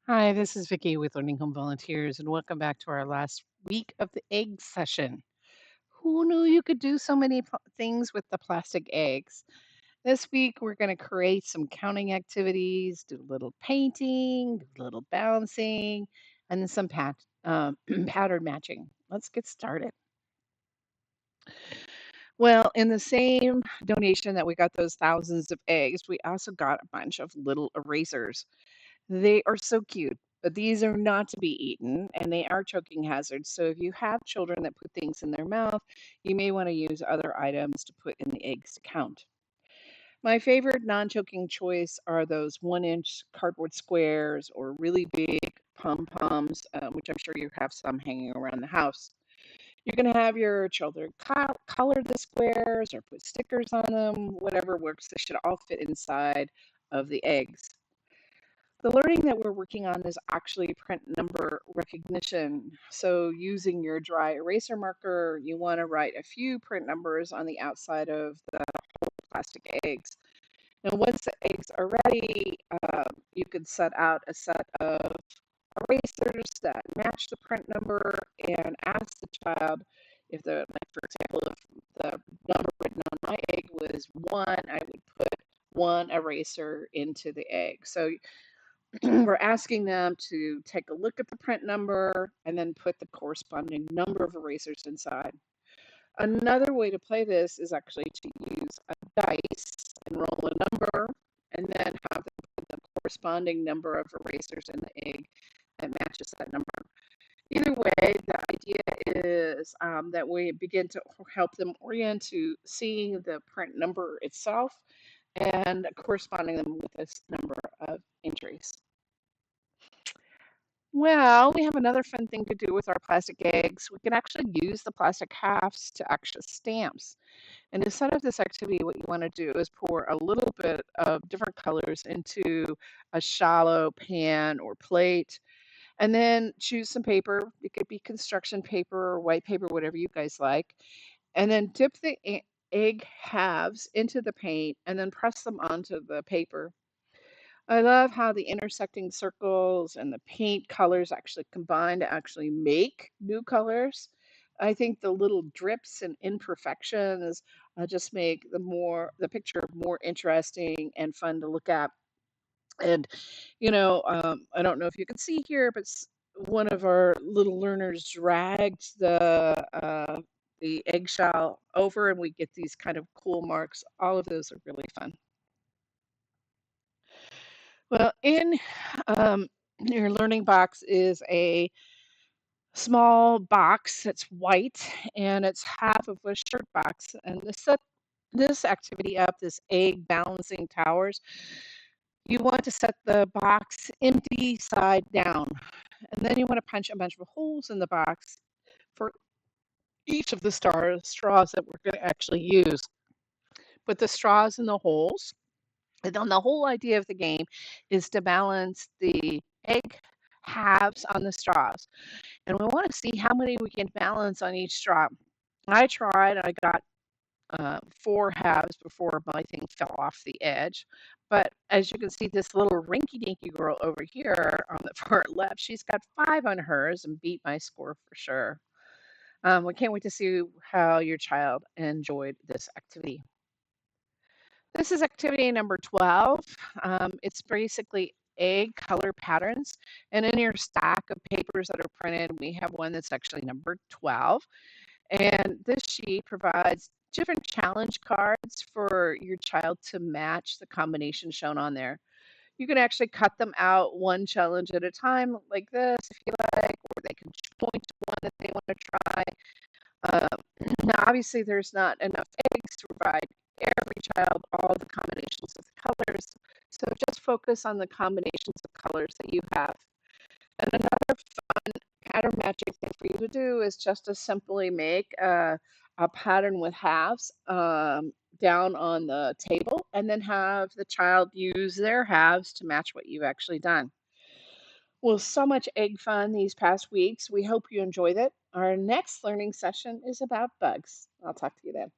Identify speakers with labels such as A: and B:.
A: Hi, this is Vicki with Learning Home Volunteers, and welcome back to our last week of the egg session. Who knew you could do so many things with the plastic eggs? This week, we're going to create some counting activities, do a little painting, do a little bouncing, and then some pattern matching. Let's get started. Well, in the same donation that we got those thousands of eggs, we also got a bunch of little erasers. They are so cute, but these are not to be eaten and they are choking hazards. So if you have children that put things in their mouth, you may want to use other items to put in the eggs to count. My favorite non choking choice are those 1 inch cardboard squares or really big pom poms, which I'm sure you have some hanging around the house. You can have your children color the squares or put stickers on them, whatever works. They should all fit inside of the eggs. The learning that we're working on is actually print number recognition. So, using your dry eraser marker, you want to write a few print numbers on the outside of the plastic eggs. Now, once the eggs are ready, you can set out a set of erasers that match the print number and ask the child if like for example, if the number written on my egg was one, I would put one eraser into the egg. So we're asking them to take a look at the print number and then put the corresponding number of erasers inside. Another way to play this is actually to use a dice and roll a number and then have them put the corresponding number of erasers in the egg that matches that number. Either way, the idea is that we begin to help them orient to seeing the print number itself and corresponding them with this number of entries. Well, we have another fun thing to do with our plastic eggs. We can actually use the plastic halves to act as stamps. And instead of this activity, what you want to do is pour a little bit of different colors into a shallow pan or plate, and then choose some paper. It could be construction paper or white paper, whatever you guys like. And then dip the egg halves into the paint and then press them onto the paper. I love how the intersecting circles and the paint colors actually combine to actually make new colors. I think the little drips and imperfections just make the picture more interesting and fun to look at. And I don't know if you can see here, but one of our little learners dragged the eggshell over, and we get these kind of cool marks. All of those are really fun. Well, in your learning box is a small box that's white and it's half of a shirt box. And to set this activity up, this egg balancing towers, you want to set the box empty side down. And then you want to punch a bunch of holes in the box for each of the straws that we're going to actually use. Put the straws in the holes. And then the whole idea of the game is to balance the egg halves on the straws. And we want to see how many we can balance on each straw. I tried, I got 4 halves before my thing fell off the edge. But as you can see, this little rinky dinky girl over here on the far left, she's got 5 on hers and beat my score for sure. We can't wait to see how your child enjoyed this activity. This is activity number 12. It's basically egg color patterns. And in your stack of papers that are printed, we have one that's actually number 12. And this sheet provides different challenge cards for your child to match the combination shown on there. You can actually cut them out one challenge at a time, like this, if you like, or they can point to one that they want to try. Uh, Now, obviously, there's not enough eggs to provide every child all the combinations of colors, so just focus on the combinations of colors that you have. And another pattern magic thing for you to do is just to simply make a pattern with halves down on the table and then have the child use their halves to match what you've actually done. Well, so much egg fun these past weeks. We hope you enjoyed it. Our next learning session is about bugs. I'll talk to you then.